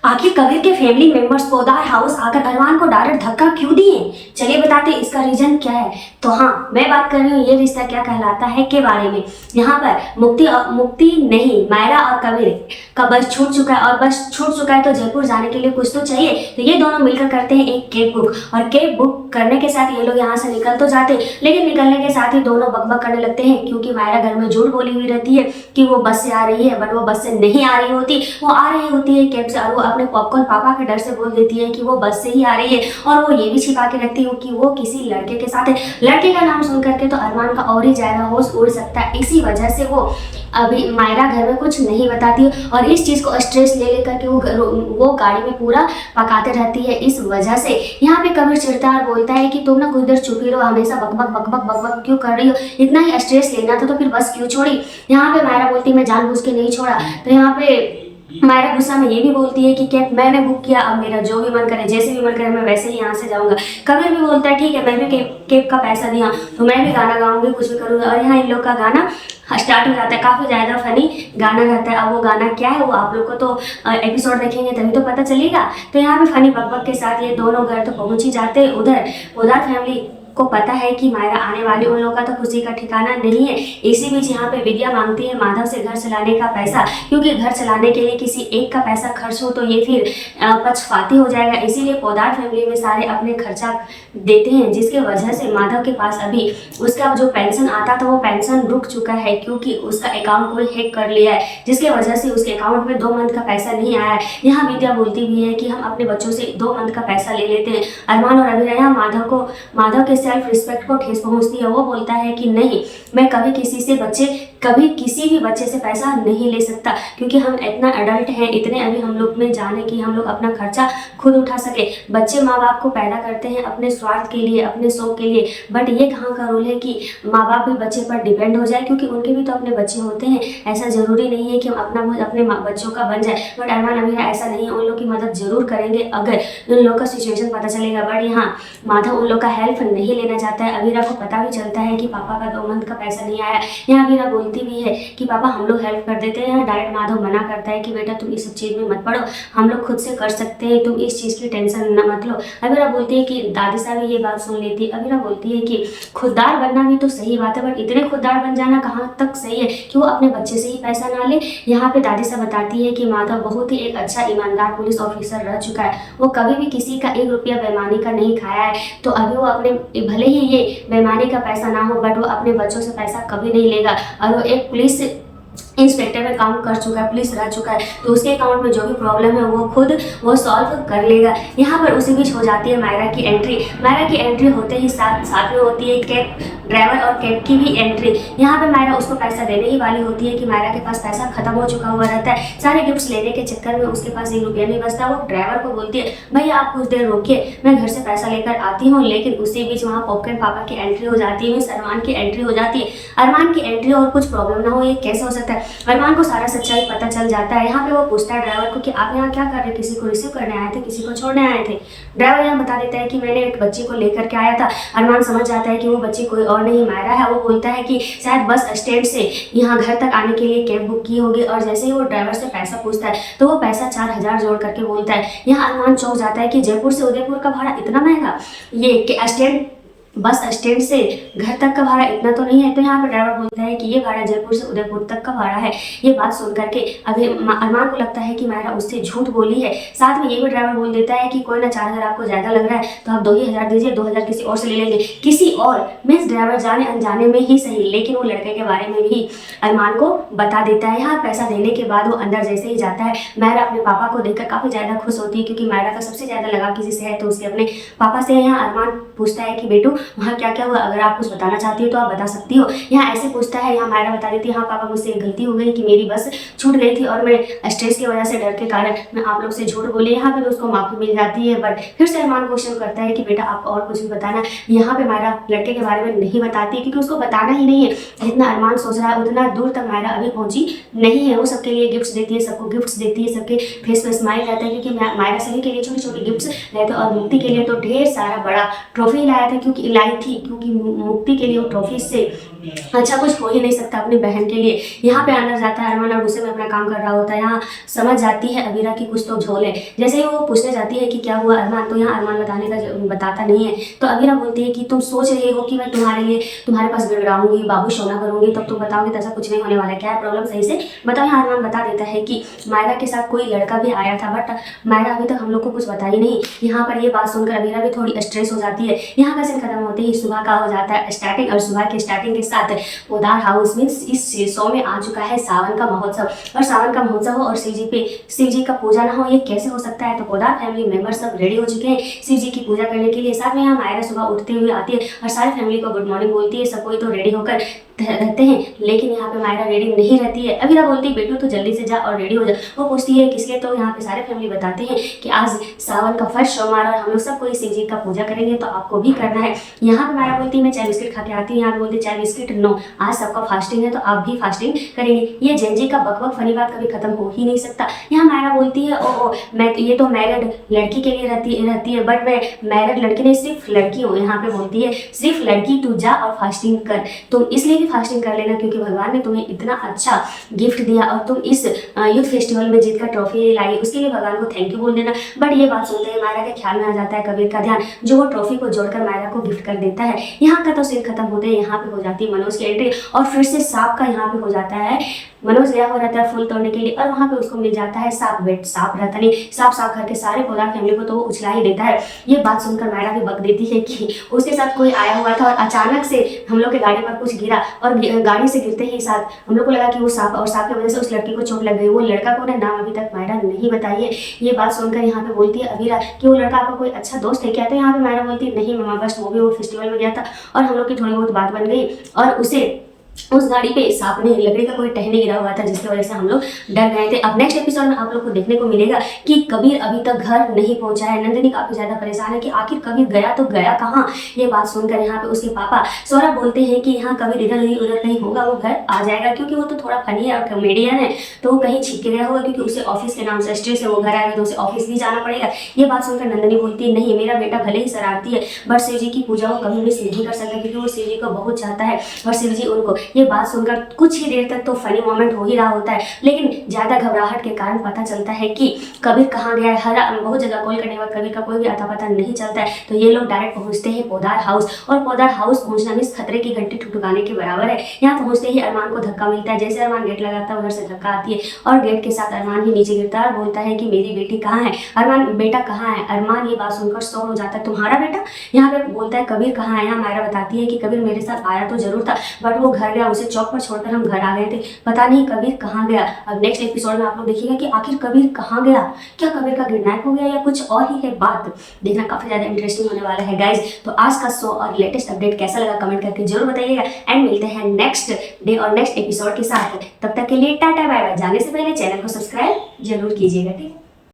आखिर कबीर के family members Poddar house आकर अरमान को डायरेक्ट धक्का क्यों दिए? चलिए बताते हैं इसका रीजन क्या है। तो हाँ, मैं बात कर रही हूँ ये रिश्ता क्या कहलाता है के बारे में। यहाँ पर मुक्ति नहीं, मायरा और कबीर का बस छूट चुका है और बस छूट चुका है तो जयपुर जाने के लिए कुछ तो चाहिए। तो ये दोनों मिलकर करते हैं एक कैब बुक और कैब बुक करने के साथ ये लोग यहाँ से निकल तो जाते, लेकिन निकलने के साथ ही दोनों बकबक करने लगते हैं क्योंकि मायरा घर में झूठ बोली हुई रहती है कि वो बस से आ रही है, बट वो बस से नहीं आ रही होती, वो आ रही होती है कैब से। और वो अपने पॉपकॉर्न पापा के डर से बोल देती है कि वो बस से ही आ रही है और वो ये भी छिपा के रखती है कि वो किसी लड़के के साथ है। लड़के का नाम सुन करके तो अरमान का और ही ज्यादा होश उड़ सकता है, इसी वजह से वो अभी मायरा घर में कुछ नहीं बताती और इस चीज को स्ट्रेस ले लेकर के वो गाड़ी में पूरा पकाते रहती है। इस वजह से यहाँ पे कबीर चिढ़ता है और बोलता है कि तुम ना कुछ देर चुप ही रहो, हमेशा बकबक बकबक बकबक क्यों कर रही हो, इतना ही स्ट्रेस लेना था तो फिर बस क्यों छोड़ी। यहाँ पे मायरा बोलती है मैं जानबूझ के नहीं छोड़ा। तो यहाँ पे मायरा गुस्सा में ये भी बोलती है कि कैब मैंने बुक किया, अब मेरा जो भी मन करे जैसे भी मन करे मैं वैसे ही यहाँ से जाऊंगा। कबीर भी बोलता है ठीक है, मैं भी कैब का पैसा दिया तो मैं भी गाना गाऊंगी, कुछ भी करूंगा। और यहाँ इन लोग का गाना स्टार्ट हो जाता है, काफी ज्यादा फनी गाना रहता है। अब वो गाना क्या है वो आप लोग को तो एपिसोड देखेंगे तभी तो पता चलेगा। तो यहाँ पे फनी बकबक के साथ ये दोनों घर तो पहुंच ही जाते। उधर पोदार फैमिली को पता है कि मायरा आने वाली, उन लोगों का तो खुशी का ठिकाना नहीं है। इसी बीच यहाँ पे विद्या मांगती है माधव से घर चलाने का पैसा, क्योंकि घर चलाने के लिए किसी एक का पैसा खर्च हो तो ये फिर पक्षपाती हो जाएगा। इसीलिए पोदार फैमिली में सारे अपने खर्चा देते हैं, जिसके वजह से माधव के पास अभी उसका जो पेंशन आता था वो पेंशन रुक चुका है क्योंकि उसका अकाउंट कोई हैक कर लिया है, जिसके वजह से उसके अकाउंट में 2 मंथ का पैसा नहीं आया है। यहाँ विद्या बोलती भी है कि हम अपने बच्चों से 2 मंथ का पैसा ले लेते हैं। अरमान और अभिनया माधव के सेल्फ रिस्पेक्ट को ठेस पहुंचती है। वो बोलता है कि नहीं, मैं कभी किसी भी बच्चे से पैसा नहीं ले सकता क्योंकि हम इतना अडल्ट हैं, इतने अभी हम लोग में जान है कि हम लोग अपना खर्चा खुद उठा सके। बच्चे माँ बाप को पैदा करते हैं अपने स्वार्थ के लिए, अपने शौक के लिए, बट ये कहाँ का रूल है कि माँ बाप भी बच्चे पर डिपेंड हो जाए, क्योंकि उनके भी तो अपने बच्चे होते हैं। ऐसा जरूरी नहीं है कि हम अपना बोझ अपने बच्चों का बन जाए, बट अरमान अमीरा ऐसा नहीं है, उन लोग की मदद जरूर करेंगे अगर उन लोग का सिचुएशन पता चलेगा। बट यहाँ माधव उन लोग का हेल्प नहीं लेना चाहता है। अवीरा को पता भी चलता है कि पापा का 2 मंथ का पैसा नहीं आया। यहाँ अवीरा बोलती भी है कि पापा हम लोग हेल्प कर देते हैं। यहाँ डायरेक्ट माधव मना करता है कि बेटा तुम इस सब चीज़ में मत पड़ो, हम लोग खुद से कर सकते हैं, तुम इस चीज़ की टेंशन न मत लो। अवीरा बोलती है कि दादी साहब ये बात सुन लेती है। अवीरा बोलती है कि खुददार बनना भी तो सही बात है, बट इतने खुददार बन जाना कहाँ तक सही है कि वो अपने बच्चे से ही पैसा ना ले। यहाँ पे दादी साहब बताती है कि माधव बहुत ही एक अच्छा ईमानदार पुलिस ऑफिसर रह चुका है, वो कभी भी किसी का 1 रुपया बेईमानी का नहीं खाया है। तो अभी वो अपने भले ही ये बेईमानी का पैसा ना हो, बट वो अपने बच्चों से पैसा कभी नहीं लेगा। और वो एक पुलिस इंस्पेक्टर में काम कर चुका है, पुलिस रह चुका है, तो उसके अकाउंट में जो भी प्रॉब्लम है वो सॉल्व कर लेगा। यहाँ पर उसी बीच हो जाती है मायरा की एंट्री। मायरा की एंट्री होते ही साथ में होती है कैब ड्राइवर और कैब की भी एंट्री। यहाँ पे मायरा उसको पैसा देने ही वाली होती है कि मायरा के पास पैसा खत्म हो चुका हुआ रहता है। सारे गिफ्ट्स लेने के चक्कर में उसके पास 1 रुपया नहीं बचता। वो ड्राइवर को बोलती है भैया आप कुछ देर रोकिए, मैं घर से पैसा लेकर आती हूँ। लेकिन उसी बीच वहाँ पॉपकॉर्न पापा की एंट्री हो जाती है, अरमान की एंट्री हो जाती है। अरमान की एंट्री और कुछ प्रॉब्लम ना हो, ये कैसे हो सकता है। अरमान को सारा सच्चाई पता चल जाता है। यहाँ पे वो पूछता है ड्राइवर को कि आप यहाँ क्या कर रहे हैं, किसी को रिसीव करने आए थे, किसी को छोड़ने आए थे। ड्राइवर यहाँ बता देता है कि मैंने एक बच्ची को लेकर के आया था। अरमान समझ जाता है कि वो बच्ची कोई और नहीं मायरा है। वो बोलता है कि शायद बस स्टैंड से यहाँ घर तक आने के लिए कैब बुक की होगी। और जैसे ही वो ड्राइवर से पैसा पूछता है तो वो पैसा 4000 जोड़ करके बोलता है। यहाँ अरमान चौंक जाता है कि जयपुर से उदयपुर का भाड़ा इतना महंगा, ये बस स्टैंड से घर तक का भाड़ा इतना तो नहीं है। तो यहाँ पर ड्राइवर बोलता है कि ये भाड़ा जयपुर से उदयपुर तक का भाड़ा है। ये बात सुन करके अभी अरमान को लगता है कि मायरा उससे झूठ बोली है। साथ में ये भी ड्राइवर बोल देता है कि कोई ना 4000 आपको ज़्यादा लग रहा है तो आप 2000 दीजिए, 2000 किसी और से ले लेंगे। किसी और मीन्स ड्राइवर जाने अनजाने में ही सही, लेकिन वो लड़के के बारे में भी अरमान को बता देता है। यहाँ पैसा देने के बाद वो अंदर जैसे ही जाता है, मायरा अपने पापा को देखकर काफ़ी ज़्यादा खुश होती है क्योंकि मायरा का सबसे ज़्यादा लगाव किसी से है तो उसके अपने पापा से। यहाँ अरमान पूछता है कि बेटू वहाँ क्या क्या हुआ, अगर आप कुछ बताना चाहती हो तो आप बता सकती हो। यहाँ ऐसे पूछता है, यहाँ मायरा बता देती है हाँ पापा मुझसे एक गलती हो गई कि मेरी बस छूट गई थी और मैं स्ट्रेस की वजह से, डर के कारण मैं आप लोग से झूठ बोली। यहाँ पे उसको माफी मिल जाती है। बट फिर से अरमान क्वेश्चन करता है कि बेटा आप और कुछ भी बताना। यहाँ पे मायरा लड़के के बारे में नहीं बताती क्योंकि उसको बताना ही नहीं है। जितना अरमान सोच रहा है उतना दूर तक मायरा अभी पहुंची नहीं है। वो सबके लिए गिफ्ट्स देती है, सबको गिफ्ट्स देती है, सबके फेस पे स्माइल रहता है क्योंकि मायरा सभी के लिए छोटे छोटे गिफ्ट्स रहते हैं। और मुक्ति के लिए तो ढेर सारा बड़ा ट्रॉफी लाई थी क्योंकि मुक्ति के लिए वो ट्रॉफी से अच्छा कुछ हो ही नहीं सकता अपनी बहन के लिए। यहाँ पे अंदर जाता है अरमान और गुस्से में अपना काम कर रहा होता है। यहाँ समझ जाती है अबीरा की कुछ तो झोल है। जैसे ही वो पूछने जाती है कि क्या हुआ अरमान, तो यहाँ अरमान बताता नहीं है। तो अबीरा बोलती है कि तुम सोच रहे हो कि मैं तुम्हारे लिए तुम्हारे पास गिड़गिड़ाऊंगी, बाबू शोना करूंगी, तब तुम बताओगे तो ऐसा कुछ नहीं होने वाला है। क्या है प्रॉब्लम सही से बताओ। यहाँ अरमान बता देता है कि मायरा के साथ कोई लड़का भी आया था, बट मायरा अभी तक हम लोग को कुछ बता ही नहीं। यहाँ पर ये बात सुनकर अबीरा भी थोड़ी स्ट्रेस हो जाती है। यहाँ का सीन खत्म होते ही सुबह का हो जाता है स्टार्टिंग, और सुबह के स्टार्टिंग के साथ पोदार हाउस में इस शो में आ चुका है सावन का महोत्सव। और सावन का महोत्सव हो और शिव जी का पूजा ना हो, ये कैसे हो सकता है। तो पोदार फैमिली मेंबर सब रेडी हो चुके हैं शिव जी की पूजा करने के लिए। साथ में यहाँ मायरा सुबह उठते हुए आती है और सारी फैमिली को गुड मॉर्निंग बोलती है। सब कोई तो रेडी होकर रहते हैं, लेकिन यहाँ पे मायरा रेडी नहीं रहती है। अबीरा बोलती है बेटू तो जल्दी से जा और रेडी हो जा। वो पूछती है किसके, तो यहाँ पे सारे फैमिली बताते हैं कि आज सावन का फर्स्ट सोमवार और हम लोग सब कोई शिव जी का पूजा करेंगे, तो आपको भी करना है। यहाँ पे मायरा बोलती है मैं चाय बिस्किट खा के आती हूँ। यहाँ पे बोलती है चाय बिस्किट नो, आज सबका फास्टिंग है तो आप भी फास्टिंग करेंगे। ये जेंजी का बकबक फनी बात कभी खत्म हो ही नहीं सकता। यहाँ मायरा बोलती है ओ मैं ये तो मैरिड लड़की के लिए रहती है, बट मैं मैरिड लड़की नहीं सिर्फ लड़की हूँ। यहाँ पे बोलती है सिर्फ लड़की तू जा और फास्टिंग कर, तुम इसलिए फास्टिंग कर लेना क्योंकि भगवान ने तुम्हें इतना अच्छा गिफ्ट दिया और तुम इस यूथ फेस्टिवल में जीतकर ट्रॉफी लाई, उसके लिए भगवान को थैंक यू बोल देना। बट ये बात सुनते ही मायरा के ख्याल में आ जाता है कबीर का ध्यान, जो वो ट्रॉफी को जोड़कर मायरा को गिफ्ट कर देता है। यहाँ का तो सीन खत्म होते हैं। यहाँ पे हो जाती है मनोज की एंट्री और फिर से सांप का यहाँ पे हो जाता है। मनोज गया हो रहता है फूल तोड़ने के लिए और वहाँ पे उसको मिल जाता है सांप। बेट सांप रहता नहीं, सांप करके सारे पोदार फैमिली को तो वो उछला ही देता है। ये बात सुनकर मायरा भी बक देती है कि उसके साथ कोई आया हुआ था और अचानक से हम लोग के गाड़ी पर कुछ गिरा और गाड़ी से गिरते ही साथ हम लोग को लगा कि वो सांप, और सांप की वजह से उस लड़की को चोट लग गई। वो लड़का को नाम अभी तक मायरा नहीं बताई है। ये बात सुनकर यहाँ पे बोलती है अबीरा कि वो लड़का आपका कोई अच्छा दोस्त है क्या। तो यहाँ पे मायरा बोलती है नहीं मामा, बस वो भी वो फेस्टिवल में गया था और हम लोग की थोड़ी बहुत बात बन गई और उसे उस गाड़ी पे सांप ने लकड़ी का कोई टहनी गिरा हुआ था जिसकी वजह से हम लोग डर गए थे। अब नेक्स्ट एपिसोड में आप लोग को देखने को मिलेगा कि कबीर अभी तक घर नहीं पहुंचा है। नंदिनी काफी ज्यादा परेशान है कि आखिर कबीर गया तो गया कहाँ। ये बात सुनकर यहाँ पे उसके पापा सौरभ बोलते हैं कि यहाँ कबीर इधर नहीं उधर कहीं होगा, वो घर आ जाएगा क्योंकि वो तो थोड़ा फनी है और कॉमेडियन है, तो वो कहीं छिप के गया होगा क्योंकि उसे ऑफिस के नाम से स्ट्रेस है, वो घर आएगा तो उसे ऑफिस भी जाना पड़ेगा। ये बात सुनकर नंदिनी बोलती है नहीं, मेरा बेटा भले ही शरारती है बट शिव जी की पूजा वो कभी मिस नहीं कर सकता क्योंकि वो शिव जी को बहुत चाहता है और शिव जी उनको। ये बात सुनकर कुछ ही देर तक तो फनी मोमेंट हो ही रहा होता है, लेकिन ज्यादा घबराहट के कारण पता चलता है कि कबीर कहाँ गया है। हर बहुत जगह कॉल करने के बाद कबीर का कोई भी अता पता नहीं चलता है। तो ये लोग डायरेक्ट पहुंचते हैं पोदार हाउस और पोदार हाउस पहुंचना मीन्स खतरे की घंटी ठुकठुकाने के बराबर है। यहाँ पहुंचते ही अरमान को धक्का मिलता है। जैसे अरमान गेट लगाता है उधर से धक्का आती है और गेट के साथ अरमान भी नीचे गिरता है और बोलता है कि मेरी बेटी कहाँ है। अरमान बेटा कहाँ है। अरमान ये बात सुनकर शॉक हो जाता है, तुम्हारा बेटा। यहाँ पे बोलता है कबीर कहाँ है। यहाँ मायरा बताती है कि कबीर मेरे साथ आया तो जरूर था बट वो घर गया, उसे चौक पर छोड़कर हम घर आ गए थे, पता नहीं कबीर कहाँ गया। अब नेक्स्ट एपिसोड में आप लोग देखिएगा कि आखिर कबीर कहाँ गया, क्या कबीर का किडनैप हो गया या कुछ और ही है बात। देखना काफी ज्यादा इंटरेस्टिंग होने वाला है गाइज। तो आज का शो और लेटेस्ट अपडेट कैसा लगा कमेंट करके जरूर बताइएगा एंड मिलते हैं नेक्स्ट डे और नेक्स्ट एपिसोड के साथ। तब तक के लिए टाटा बाय बाय। जाने से पहले चैनल को सब्सक्राइब जरूर कीजिएगा, ठीक है।